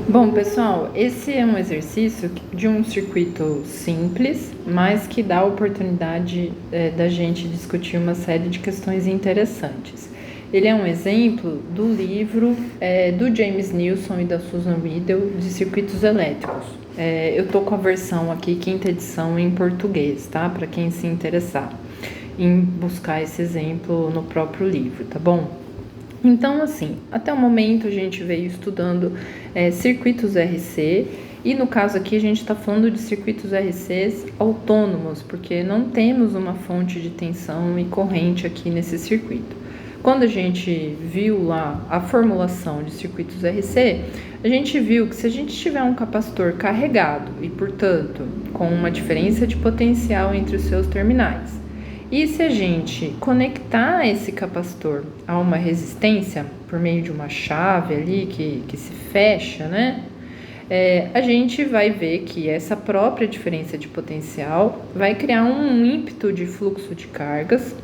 Bom, pessoal, esse é um exercício de um circuito simples, mas que dá a oportunidade da gente discutir uma série de questões interessantes. Ele é um exemplo do livro do James Nilsson e da Susan Riddle de circuitos elétricos. Eu tô com a versão aqui, quinta edição, em português, tá? Para quem se interessar em buscar esse exemplo no próprio livro, tá bom? Então, assim, até o momento a gente veio estudando circuitos RC, e no caso aqui a gente está falando de circuitos RCs autônomos, porque não temos uma fonte de tensão e corrente aqui nesse circuito. Quando a gente viu lá a formulação de circuitos RC, a gente viu que se a gente tiver um capacitor carregado e, portanto, com uma diferença de potencial entre os seus terminais, e se a gente conectar esse capacitor a uma resistência por meio de uma chave ali que se fecha, né? A gente vai ver que essa própria diferença de potencial vai criar um ímpeto de fluxo de cargas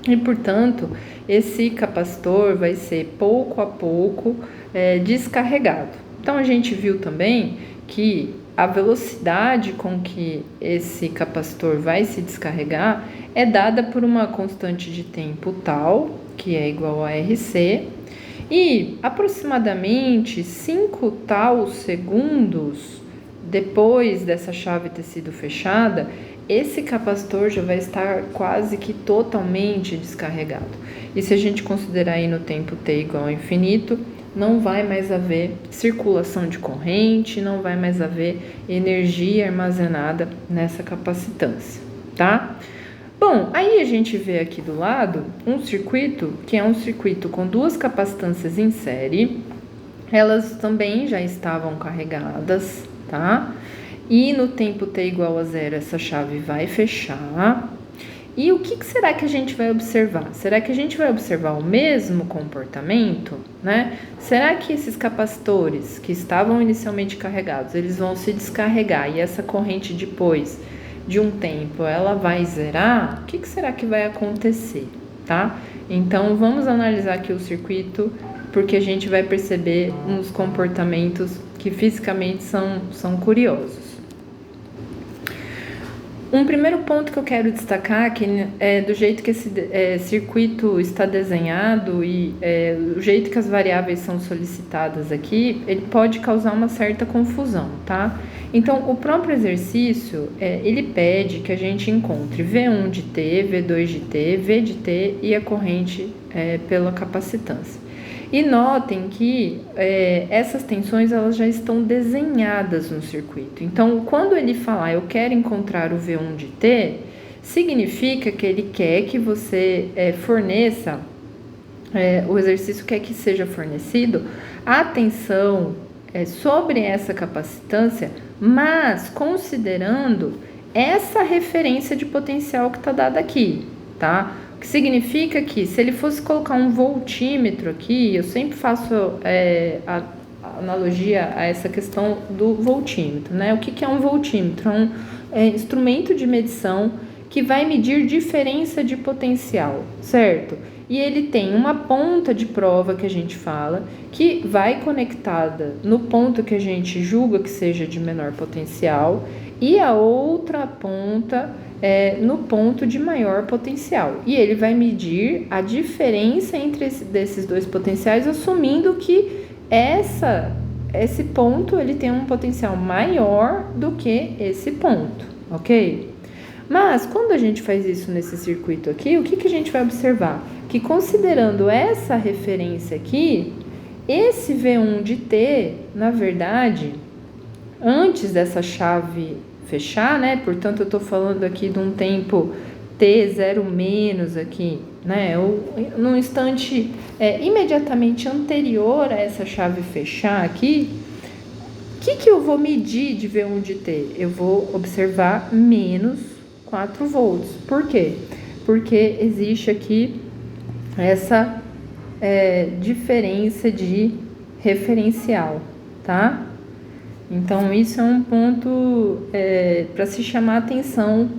e, portanto, esse capacitor vai ser pouco a pouco descarregado. Então, a gente viu também que a velocidade com que esse capacitor vai se descarregar é dada por uma constante de tempo tal, que é igual a RC, e aproximadamente 5 tal segundos depois dessa chave ter sido fechada, esse capacitor já vai estar quase que totalmente descarregado. E se a gente considerar aí no tempo t igual a infinito, não vai mais haver circulação de corrente, não vai mais haver energia armazenada nessa capacitância, tá? Bom, aí a gente vê aqui do lado um circuito que é um circuito com duas capacitâncias em série, elas também já estavam carregadas, tá? E no tempo t igual a 0 essa chave vai fechar. E o que será que a gente vai observar? Será que a gente vai observar o mesmo comportamento, né? Será que esses capacitores que estavam inicialmente carregados, eles vão se descarregar e essa corrente depois de um tempo, ela vai zerar? O que será que vai acontecer, tá? Então, vamos analisar aqui o circuito, porque a gente vai perceber uns comportamentos que fisicamente são curiosos. Um primeiro ponto que eu quero destacar que é do jeito que esse circuito está desenhado e o jeito que as variáveis são solicitadas aqui, ele pode causar uma certa confusão, tá? Então, o próprio exercício, ele pede que a gente encontre V1 de T, V2 de T, V de T e a corrente pela capacitância. E notem que essas tensões elas já estão desenhadas no circuito. Então, quando ele falar eu quero encontrar o V1 de T, significa que ele quer que você forneça, o exercício quer que seja fornecido a tensão sobre essa capacitância, mas considerando essa referência de potencial que está dada aqui, tá? O que significa que se ele fosse colocar um voltímetro aqui, eu sempre faço a analogia a essa questão do voltímetro, né? O que é um voltímetro? É um instrumento de medição que vai medir diferença de potencial, certo? E ele tem uma ponta de prova que a gente fala, que vai conectada no ponto que a gente julga que seja de menor potencial, e a outra ponta no ponto de maior potencial. E ele vai medir a diferença entre desses dois potenciais, assumindo que esse ponto ele tem um potencial maior do que esse ponto, ok? Mas quando a gente faz isso nesse circuito aqui, o que a gente vai observar? Que considerando essa referência aqui, esse V1 de T, na verdade, antes dessa chave fechar, né? Portanto, eu estou falando aqui de um tempo T0 menos aqui, né? Num instante imediatamente anterior a essa chave fechar aqui, o que eu vou medir de V1 de T? Eu vou observar menos 4 volts. Por quê? Porque existe aqui essa diferença de referencial, tá? Então, isso é um ponto para se chamar atenção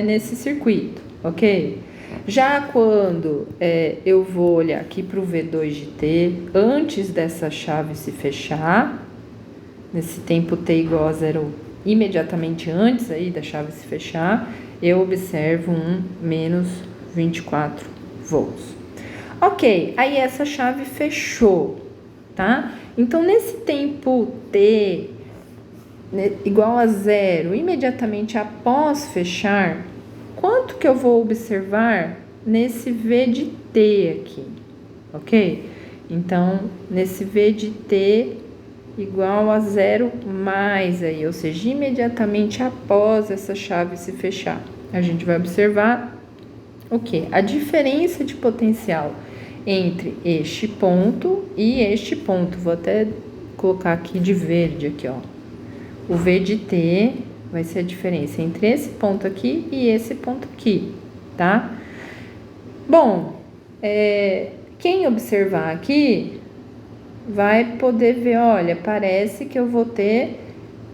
nesse circuito, ok? Já quando eu vou olhar aqui para o V2 de T, antes dessa chave se fechar, nesse tempo t igual a zero, imediatamente antes aí da chave se fechar, eu observo um menos 24 volts. Ok, aí essa chave fechou, tá? Então, nesse tempo t igual a zero, imediatamente após fechar, quanto que eu vou observar nesse V de t aqui, ok? Então, nesse V de t igual a zero mais aí, ou seja, imediatamente após essa chave se fechar, a gente vai observar o quê? A diferença de potencial entre este ponto e este ponto. Vou até colocar aqui de verde aqui, ó. O V de t vai ser a diferença entre esse ponto aqui e esse ponto aqui, tá? Bom, quem observar aqui vai poder ver, olha, parece que eu vou ter,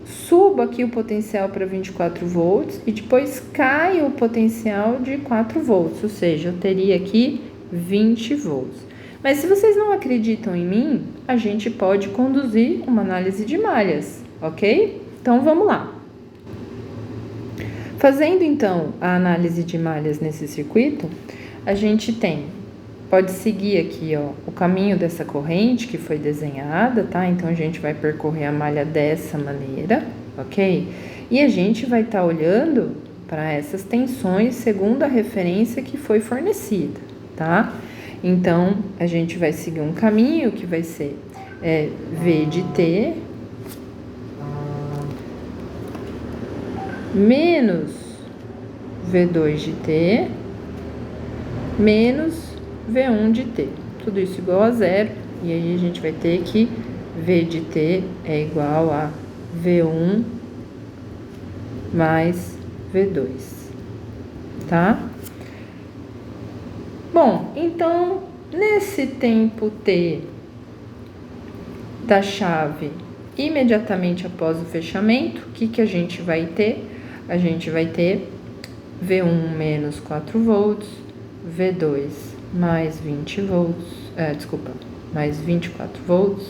subo aqui o potencial para 24 volts e depois cai o potencial de 4 volts, ou seja, eu teria aqui 20 volts. Mas se vocês não acreditam em mim, a gente pode conduzir uma análise de malhas, ok? Então, vamos lá. Fazendo, então, a análise de malhas nesse circuito, a gente pode seguir aqui, ó, o caminho dessa corrente que foi desenhada, tá? Então, a gente vai percorrer a malha dessa maneira, ok? E a gente vai estar olhando para essas tensões segundo a referência que foi fornecida, tá? Então, a gente vai seguir um caminho que vai ser V de t menos V2 de t menos V1 de t. Tudo isso igual a zero. E aí a gente vai ter que V de t é igual a V1 mais V2, tá? Bom, então, nesse tempo t da chave, imediatamente após o fechamento, o que a gente vai ter? A gente vai ter V1 menos 4 volts, V2 mais 20 volts, mais 24 volts,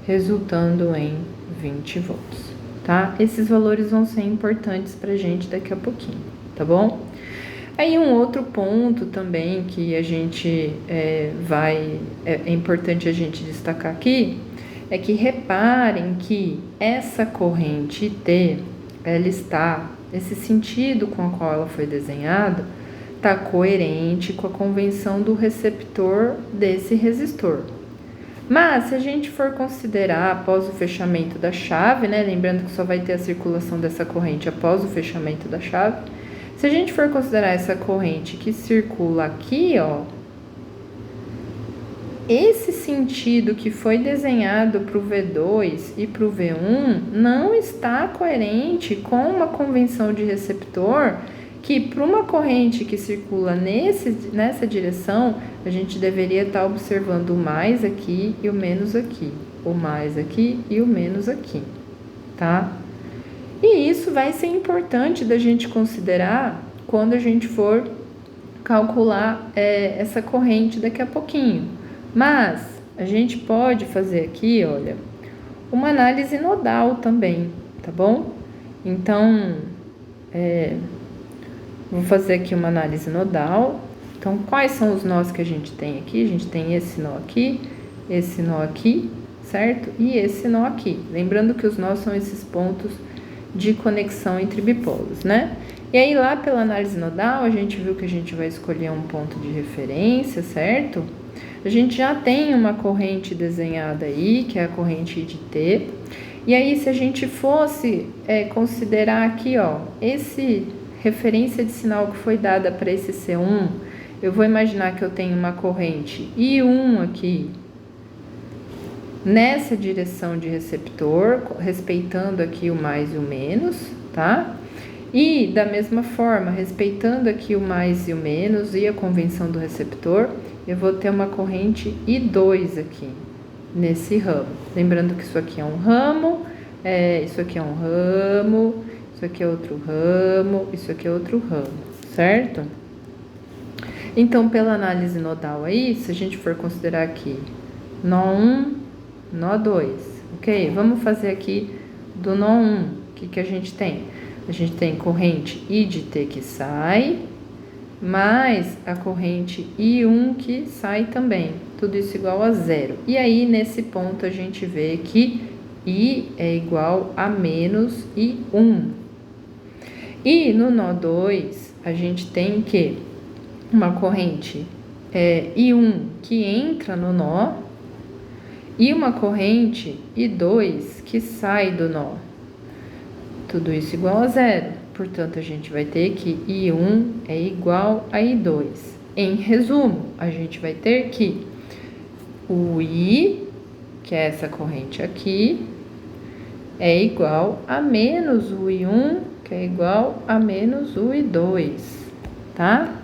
resultando em 20 volts, tá? Esses valores vão ser importantes pra gente daqui a pouquinho, tá bom? Aí um outro ponto também que a gente é importante a gente destacar aqui, é que reparem que essa corrente T, ela está, esse sentido com o qual ela foi desenhada, está coerente com a convenção do receptor desse resistor. Mas, se a gente for considerar após o fechamento da chave, né, lembrando que só vai ter a circulação dessa corrente após o fechamento da chave, se a gente for considerar essa corrente que circula aqui, ó, esse sentido que foi desenhado para o V2 e para o V1 não está coerente com uma convenção de receptor que para uma corrente que circula nessa direção, a gente deveria estar observando o mais aqui e o menos aqui, o mais aqui e o menos aqui, tá? E isso vai ser importante da gente considerar quando a gente for calcular essa corrente daqui a pouquinho. Mas a gente pode fazer aqui, olha, uma análise nodal também, tá bom? Então, vou fazer aqui uma análise nodal. Então, quais são os nós que a gente tem aqui? A gente tem esse nó aqui, certo? E esse nó aqui. Lembrando que os nós são esses pontos de conexão entre bipolos, né? E aí, lá pela análise nodal, a gente viu que a gente vai escolher um ponto de referência, certo? A gente já tem uma corrente desenhada aí, que é a corrente I de T. E aí, se a gente fosse considerar aqui, ó, esse referência de sinal que foi dada para esse C1, eu vou imaginar que eu tenho uma corrente I1 aqui, nessa direção de receptor, respeitando aqui o mais e o menos, tá? E, da mesma forma, respeitando aqui o mais e o menos e a convenção do receptor, eu vou ter uma corrente I2 aqui, nesse ramo. Lembrando que isso aqui é um ramo, isso aqui é um ramo, isso aqui é outro ramo, isso aqui é outro ramo, certo? Então, pela análise nodal aí, se a gente for considerar aqui nó 1, nó 2, ok? Vamos fazer aqui do nó 1. O que a gente tem? A gente tem corrente I de T que sai, mais a corrente I1 que sai também. Tudo isso igual a 0. E aí, nesse ponto, a gente vê que I é igual a menos I1. E no nó 2, a gente tem que uma corrente I1 que entra no nó e uma corrente I2 que sai do nó. Tudo isso igual a 0. Portanto, a gente vai ter que I1 é igual a I2. Em resumo, a gente vai ter que o I, que é essa corrente aqui, é igual a menos o I1, que é igual a menos o I2, tá?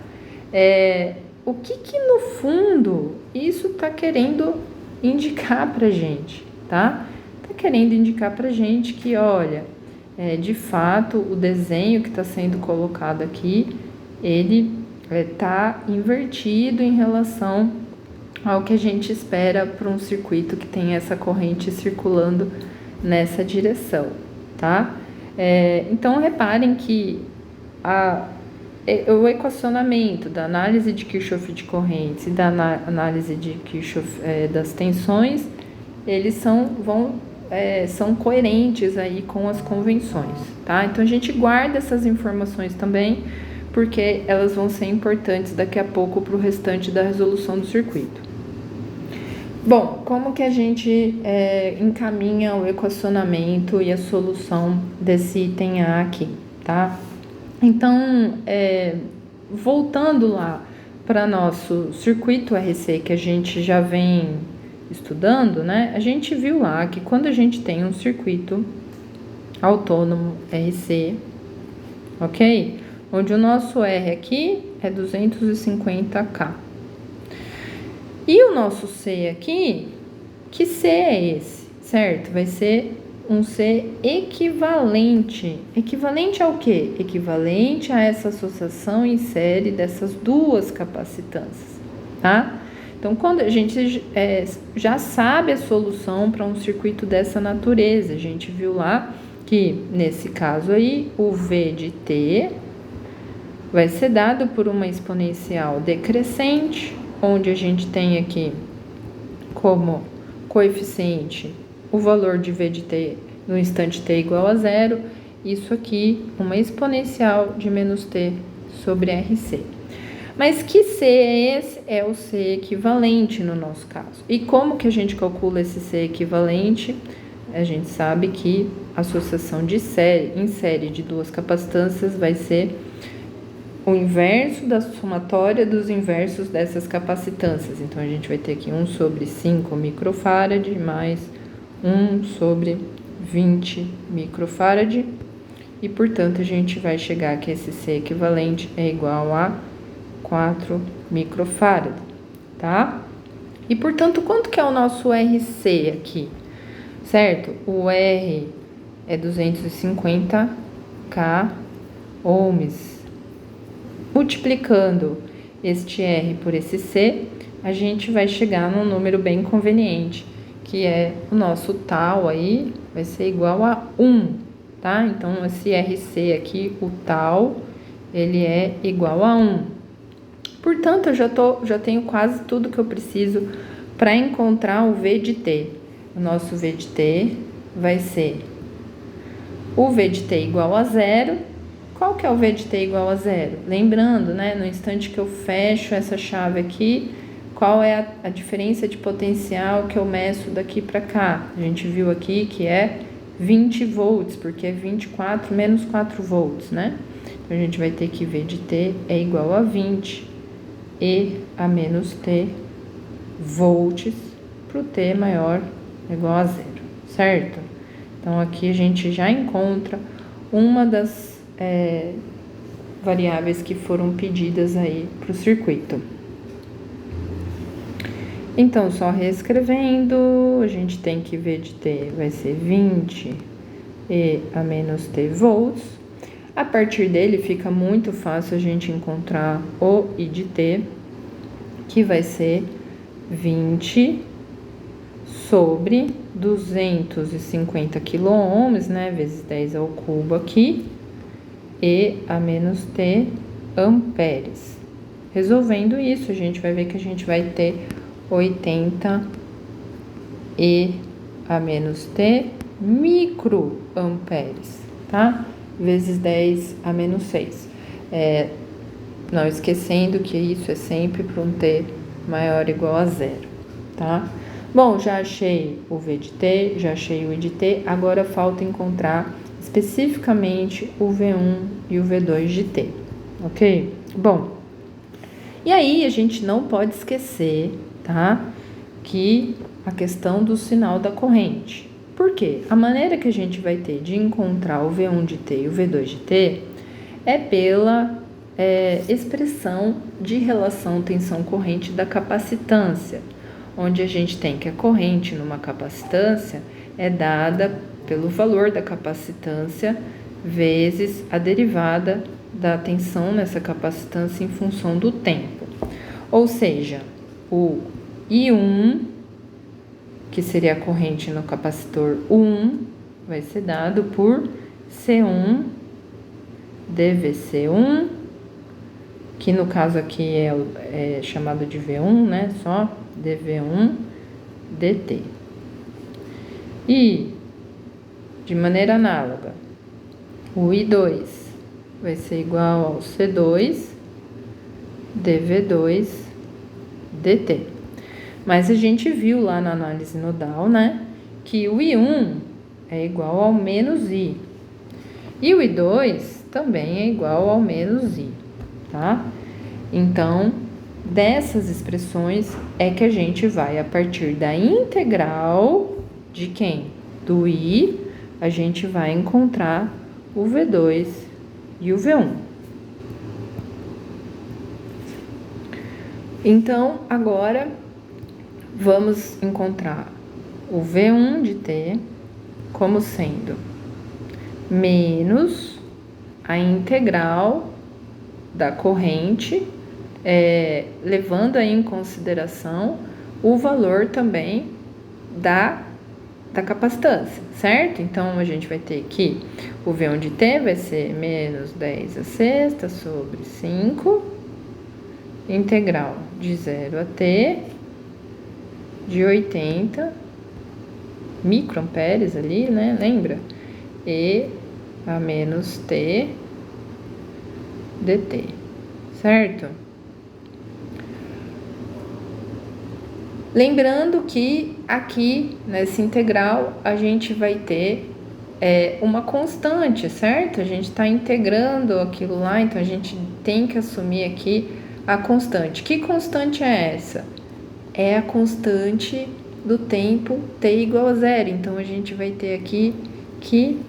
O que no fundo isso tá querendo indicar pra gente, tá? Tá querendo indicar pra gente que, olha, de fato, o desenho que está sendo colocado aqui, ele tá invertido em relação ao que a gente espera para um circuito que tem essa corrente circulando nessa direção, tá? Então, reparem que o equacionamento da análise de Kirchhoff de correntes e da análise de Kirchhoff das tensões, eles são coerentes aí com as convenções, tá? Então, a gente guarda essas informações também, porque elas vão ser importantes daqui a pouco para o restante da resolução do circuito. Bom, como que a gente encaminha o equacionamento e a solução desse item A aqui, tá? Então, voltando lá para nosso circuito RC, que a gente já vem estudando, né? A gente viu lá que quando a gente tem um circuito autônomo RC, ok? Onde o nosso R aqui é 250K. E o nosso C aqui, que C é esse, certo? Vai ser um C equivalente. Equivalente ao quê? Equivalente a essa associação em série dessas duas capacitâncias, tá? Então, quando a gente já sabe a solução para um circuito dessa natureza, a gente viu lá que, nesse caso aí, o V de T vai ser dado por uma exponencial decrescente, onde a gente tem aqui como coeficiente o valor de V de T no instante T igual a 0, isso aqui, uma exponencial de menos T sobre RC. Mas que C é esse? É o C equivalente no nosso caso. E como que a gente calcula esse C equivalente? A gente sabe que a associação em série de duas capacitâncias vai ser o inverso da somatória dos inversos dessas capacitâncias. Então, a gente vai ter aqui 1 sobre 5 microfarad mais 1 sobre 20 microfarad. E, portanto, a gente vai chegar que esse C equivalente é igual a 4 microfarad, tá? E, portanto, quanto que é o nosso RC aqui? Certo? O R é 250K ohms. Multiplicando este R por esse C, a gente vai chegar num número bem conveniente, que é o nosso tal aí, vai ser igual a 1, tá? Então, esse RC aqui, o tal, ele é igual a 1. Portanto, eu já tenho quase tudo que eu preciso para encontrar o V de T. O nosso V de T vai ser o V de T igual a 0. Qual que é o V de T igual a 0? Lembrando, né, no instante que eu fecho essa chave aqui, qual é a diferença de potencial que eu meço daqui para cá? A gente viu aqui que é 20 volts, porque é 24 menos 4 volts, né? Então, a gente vai ter que V de T é igual a 20 e a menos T volts para o T maior ou igual a 0, certo? Então, aqui a gente já encontra uma das variáveis que foram pedidas aí para o circuito. Então, só reescrevendo, a gente tem que V de T vai ser 20 e a menos T volts. A partir dele fica muito fácil a gente encontrar o I de T, que vai ser 20 sobre 250 quiloohms, né, vezes 10 ao cubo aqui, E a menos T amperes. Resolvendo isso, a gente vai ver que a gente vai ter 80 E a menos T microamperes, tá? Vezes 10 a menos 6. Não esquecendo que isso é sempre para um T maior ou igual a zero, tá? Bom, já achei o V de T, já achei o I de T, agora falta encontrar especificamente o V1 e o V2 de T, ok? Bom, e aí a gente não pode esquecer, tá? Que a questão do sinal da corrente. Por quê? A maneira que a gente vai ter de encontrar o V1 de T e o V2 de T é pela expressão de relação tensão-corrente da capacitância, onde a gente tem que a corrente numa capacitância é dada pelo valor da capacitância vezes a derivada da tensão nessa capacitância em função do tempo. Ou seja, o I1, que seria a corrente no capacitor 1, vai ser dado por C1 dVC1, que no caso aqui é chamado de V1, né? Só dV1 dt. E, de maneira análoga, o I2 vai ser igual ao C2 dV2 dt. Mas a gente viu lá na análise nodal, né, que o I1 é igual ao menos I. E o I2 também é igual ao menos I, tá? Então, dessas expressões é que a gente vai, a partir da integral de quem? Do I, a gente vai encontrar o V2 e o V1. Então, agora vamos encontrar o V1 de T como sendo menos a integral da corrente, levando aí em consideração o valor também da capacitância, certo? Então, a gente vai ter que o V1 de T vai ser menos 10 a sexta sobre 5, integral de 0 a T, de 80 microamperes ali, né? Lembra? E a menos T dt, certo? Lembrando que aqui nessa integral a gente vai ter uma constante, certo? A gente está integrando aquilo lá, então a gente tem que assumir aqui a constante. Que constante é essa? É a constante do tempo t igual a zero. Então a gente vai ter aqui que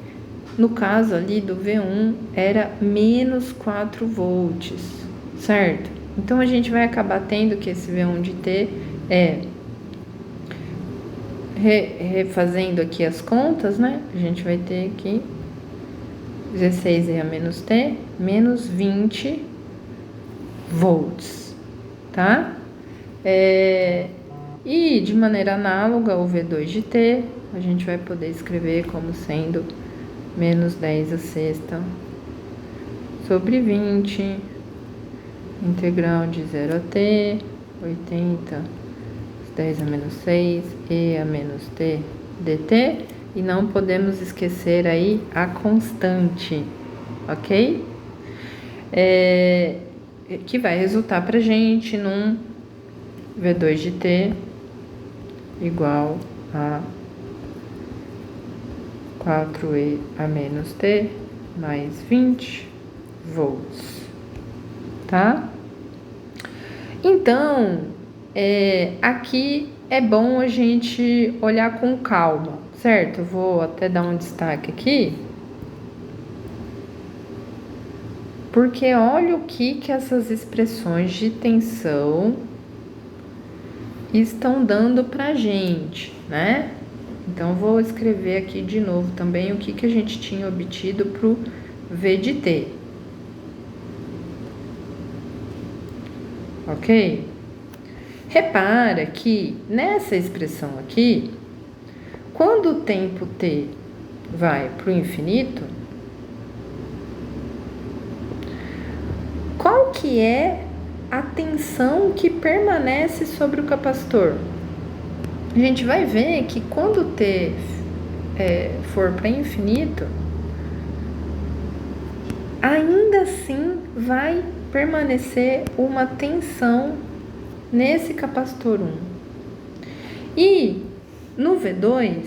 no caso ali do V1 era menos 4 volts, certo? Então a gente vai acabar tendo que esse V1 de T refazendo aqui as contas, né? A gente vai ter aqui 16 e a menos T, menos 20 volts, tá? E de maneira análoga, o V2 de T, a gente vai poder escrever como sendo menos 10 a sexta sobre 20, integral de 0 a T, 80, 10 a menos 6, E a menos T dt, e não podemos esquecer aí a constante, ok? Que vai resultar pra gente num V2 de T igual a 4E a menos T mais 20 volts, tá? Então, aqui é bom a gente olhar com calma, certo? Eu vou até dar um destaque aqui, porque olha o que essas expressões de tensão estão dando pra gente, né? Então, vou escrever aqui de novo também o que a gente tinha obtido pro V de T. Ok? Repara que nessa expressão aqui, quando o tempo t vai para o infinito, qual que é a tensão que permanece sobre o capacitor? A gente vai ver que quando t for para infinito, ainda assim vai permanecer uma tensão nesse capacitor 1. E no V2,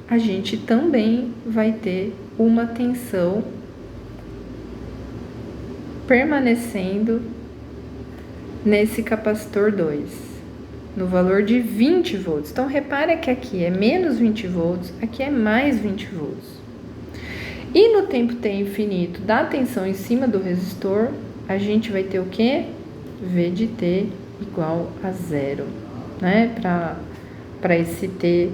a gente também vai ter uma tensão permanecendo nesse capacitor 2, no valor de 20 volts. Então, repara que aqui é menos 20 volts, aqui é mais 20 volts. E no tempo t infinito da tensão em cima do resistor, a gente vai ter o quê? V de t igual a 0, né? Para esse t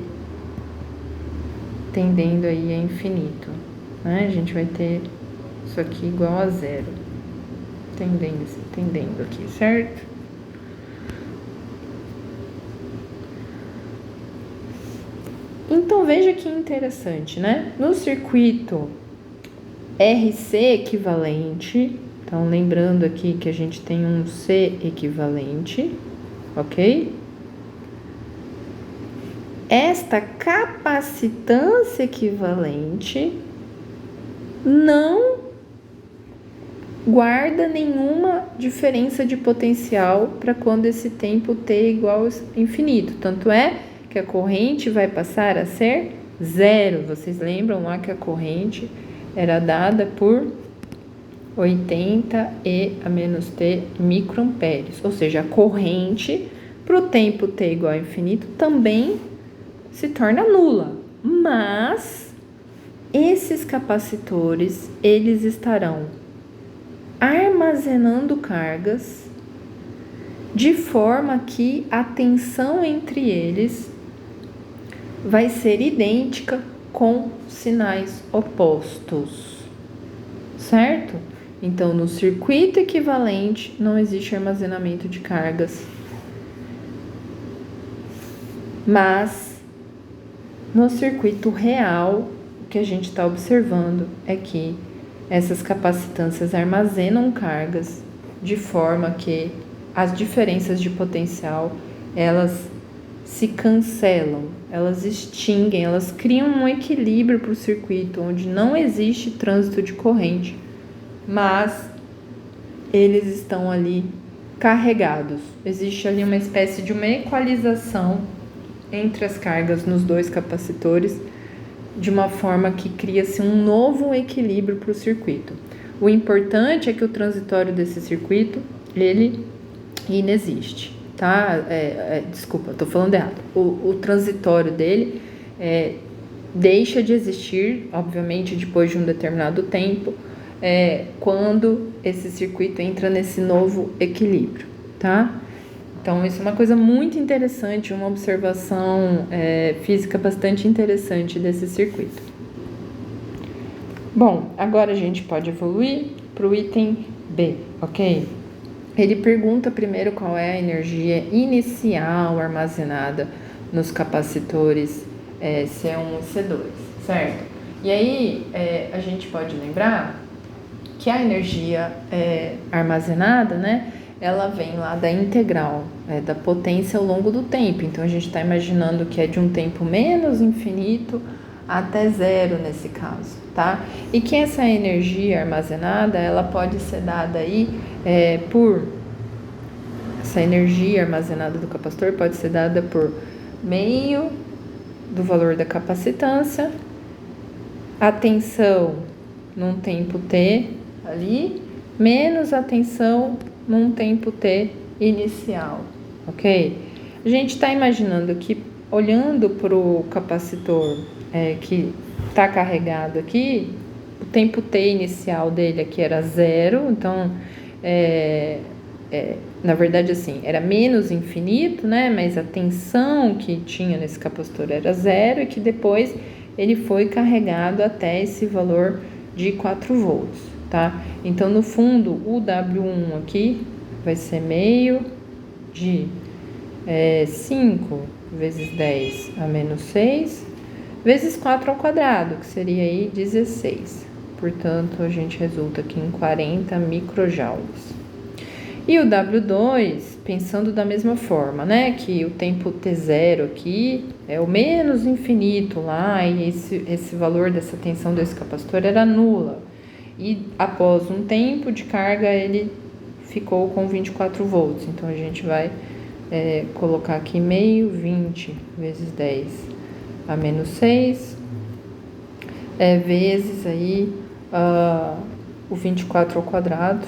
tendendo aí a infinito, né? A gente vai ter isso aqui igual a 0, tendendo aqui, certo? Então, veja que interessante, né? No circuito RC equivalente, então lembrando aqui que a gente tem um C equivalente, ok? Esta capacitância equivalente não guarda nenhuma diferença de potencial para quando esse tempo t é igual a infinito. Tanto é que a corrente vai passar a ser 0. Vocês lembram lá que a corrente era dada por 80 e a menos t microamperes. Ou seja, a corrente para o tempo t igual a infinito também se torna nula. Mas esses capacitores, eles estarão armazenando cargas de forma que a tensão entre eles vai ser idêntica com sinais opostos, certo? Então, no circuito equivalente não existe armazenamento de cargas, mas no circuito real, o que a gente está observando é que essas capacitâncias armazenam cargas de forma que as diferenças de potencial, elas se cancelam, elas extinguem, elas criam um equilíbrio para o circuito onde não existe trânsito de corrente, mas eles estão ali carregados. Existe ali uma espécie de uma equalização entre as cargas nos dois capacitores, de uma forma que cria-se um novo equilíbrio para o circuito. O importante é que o transitório desse circuito, ele inexiste, tá? Desculpa, estou falando errado. O transitório dele deixa de existir, obviamente, depois de um determinado tempo, quando esse circuito entra nesse novo equilíbrio, tá? Então, isso é uma coisa muito interessante, uma observação física bastante interessante desse circuito. Bom, agora a gente pode evoluir para o item B, ok? Ele pergunta primeiro qual é a energia inicial armazenada nos capacitores C1 e C2, certo? E aí, a gente pode lembrar que a energia armazenada, né? Ela vem lá da integral, da potência ao longo do tempo. Então, a gente está imaginando que é de um tempo menos infinito até 0 nesse caso, tá? E que essa energia armazenada, ela pode ser dada aí essa energia armazenada do capacitor pode ser dada por meio do valor da capacitância, a tensão num tempo t ali, menos a tensão num tempo t inicial, ok? A gente está imaginando que, olhando para o capacitor que está carregado aqui, o tempo t inicial dele aqui era 0, então, na verdade, assim, era menos infinito, né? Mas a tensão que tinha nesse capacitor era 0 e que depois ele foi carregado até esse valor de 4 volts, tá? Então, no fundo, o W1 aqui vai ser meio de 5 vezes 10 a menos 6, vezes 4 ao quadrado, que seria aí 16. Portanto, a gente resulta aqui em 40 microjoules. E o W2, pensando da mesma forma, né? Que o tempo T0 aqui é o menos infinito lá, e esse valor dessa tensão desse capacitor era nula. E após um tempo de carga, ele ficou com 24 volts. Então, a gente vai colocar aqui meio, 20 vezes 10 a menos 6, vezes aí o 24 ao quadrado.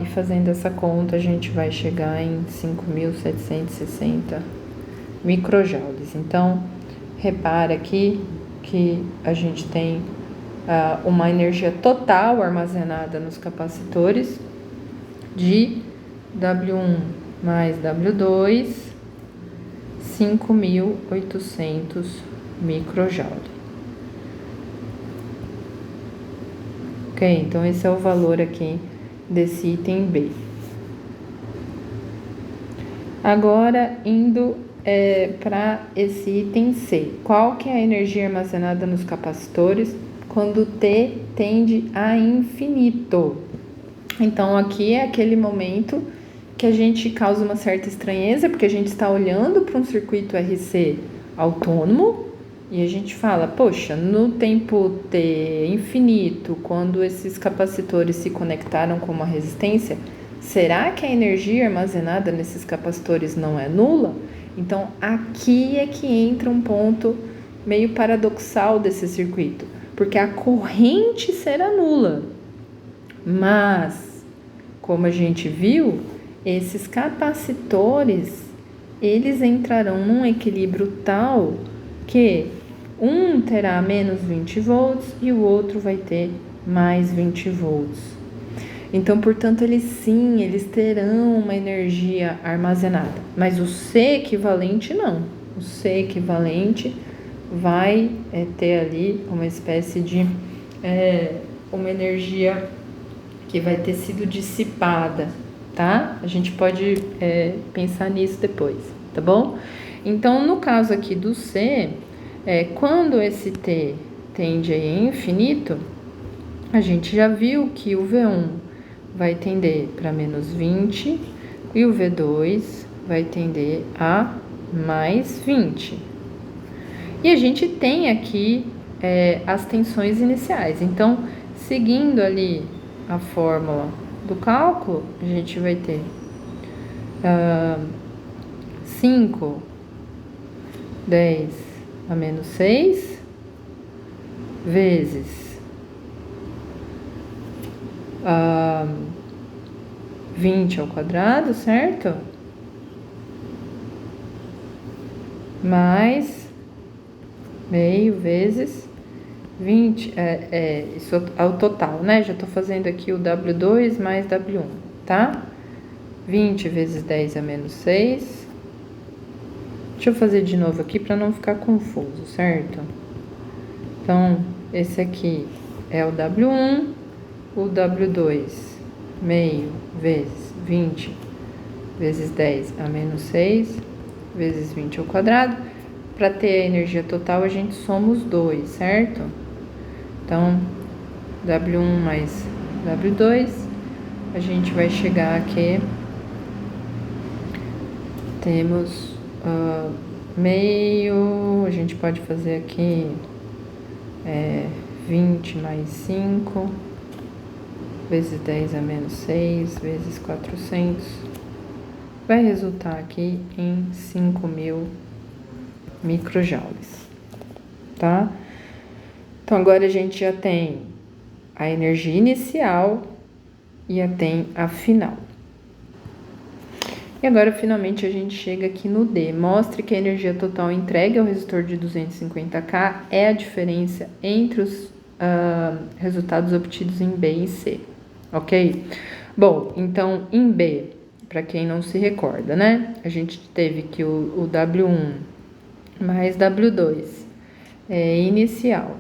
E fazendo essa conta, a gente vai chegar em 5.760 microjoules. Então, repara aqui que a gente tem uma energia total armazenada nos capacitores de W1 mais W2, 5.800 microjoules. Ok, então esse é o valor aqui desse item B. Agora, indo para esse item C. Qual que é a energia armazenada nos capacitores quando T tende a infinito? Então, aqui é aquele momento que a gente causa uma certa estranheza, porque a gente está olhando para um circuito RC autônomo e a gente fala, poxa, no tempo T infinito, quando esses capacitores se conectaram com uma resistência, será que a energia armazenada nesses capacitores não é nula? Então, aqui é que entra um ponto meio paradoxal desse circuito, porque a corrente será nula, mas, como a gente viu, esses capacitores, eles entrarão num equilíbrio tal que um terá menos 20 volts e o outro vai ter mais 20 volts. Então, portanto, eles terão uma energia armazenada, mas o C equivalente não. O C equivalente vai ter ali uma espécie de uma energia que vai ter sido dissipada, tá? A gente pode pensar nisso depois, tá bom? Então, no caso aqui do C, quando esse T tende a infinito, a gente já viu que o V1 vai tender para menos 20 e o V2 vai tender a mais 20. E a gente tem aqui as tensões iniciais. Então, seguindo ali a fórmula do cálculo, a gente vai ter 5, 10 a menos 6, vezes 20 ao quadrado, certo? Mais meio vezes 20, isso é o total, né? Já tô fazendo aqui o W2 mais W1, tá? 20 vezes 10 a menos 6. Deixa eu fazer de novo aqui para não ficar confuso, certo? Então, esse aqui é o W1, o W2 meio vezes 20 vezes 10 a menos 6 vezes 20 ao quadrado. Para ter a energia total, a gente soma os dois, certo? Então, W1 mais W2, a gente vai chegar aqui, temos meio, a gente pode fazer aqui 20 mais 5, vezes 10 a menos 6, vezes 400, vai resultar aqui em 5.000 microjoules, tá? Então, agora a gente já tem a energia inicial e já tem a final. E agora, finalmente, a gente chega aqui no D. Mostre que a energia total entregue ao resistor de 250K é a diferença entre os resultados obtidos em B e C, ok? Bom, então, em B, para quem não se recorda, né? A gente teve que o W1 mais W2 inicial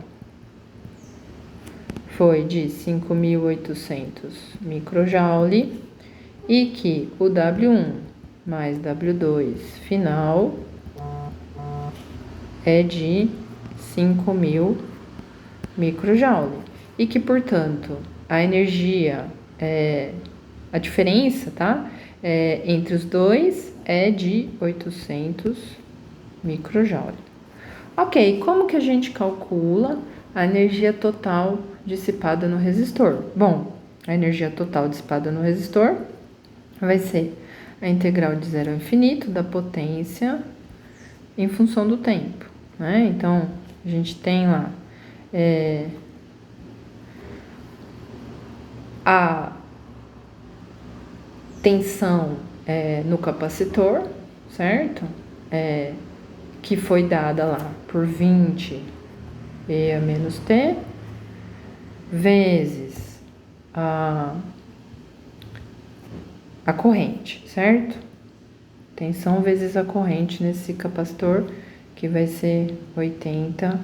foi de 5.800 microjoule e que o W1 mais W2 final é de 5.000 microjoule. E que, portanto, a energia, a diferença, tá? Entre os dois é de 800 microjoule. Ok, como que a gente calcula a energia total dissipada no resistor? Bom, a energia total dissipada no resistor vai ser a integral de 0 ao infinito da potência em função do tempo, né? Então, a gente tem lá a tensão no capacitor, certo? Que foi dada lá por 20 E a menos T, vezes a corrente, certo? Tensão vezes a corrente nesse capacitor, que vai ser 80,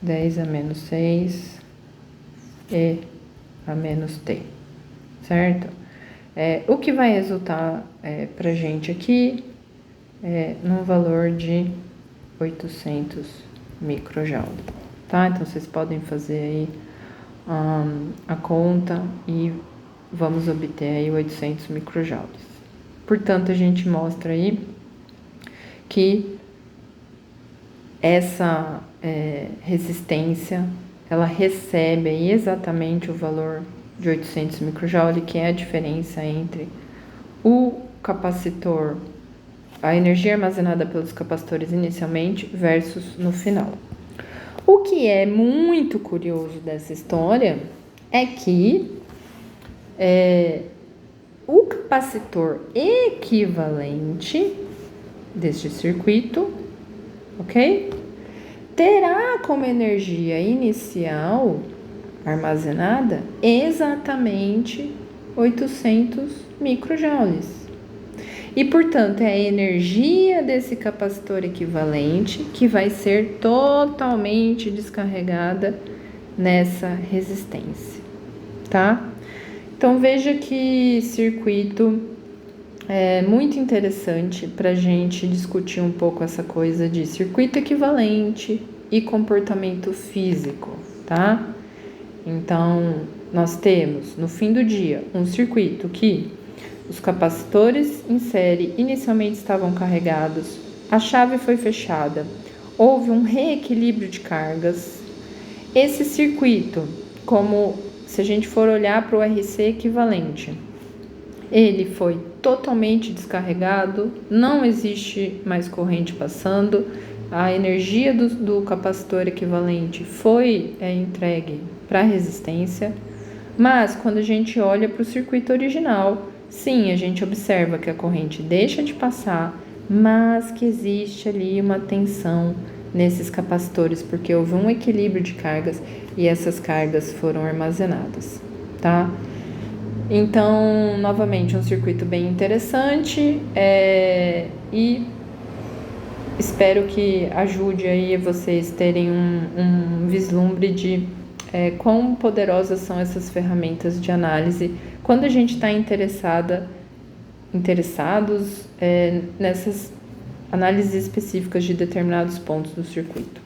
10 a menos 6, E a menos T, certo? O que vai resultar pra gente aqui num valor de 800 microjoule, tá? Então, vocês podem fazer aí a conta e vamos obter aí 800 microjoules. Portanto, a gente mostra aí que essa resistência, ela recebe aí exatamente o valor de 800 microjoule, que é a diferença entre o capacitor, a energia armazenada pelos capacitores inicialmente versus no final. O que é muito curioso dessa história é que o capacitor equivalente deste circuito, ok? Terá como energia inicial armazenada exatamente 800 microjoules. E, portanto, é a energia desse capacitor equivalente que vai ser totalmente descarregada nessa resistência, tá? Então, veja que circuito é muito interessante para a gente discutir um pouco essa coisa de circuito equivalente e comportamento físico, tá? Então, nós temos, no fim do dia, um circuito que os capacitores em série inicialmente estavam carregados, a chave foi fechada, houve um reequilíbrio de cargas. Esse circuito, como se a gente for olhar para o RC equivalente, ele foi totalmente descarregado, não existe mais corrente passando, a energia do capacitor equivalente foi entregue para a resistência, mas quando a gente olha para o circuito original, sim, a gente observa que a corrente deixa de passar, mas que existe ali uma tensão nesses capacitores, porque houve um equilíbrio de cargas e essas cargas foram armazenadas, tá? Então, novamente, um circuito bem interessante e espero que ajude aí vocês terem um vislumbre de quão poderosas são essas ferramentas de análise quando a gente está interessados nessas análises específicas de determinados pontos do circuito.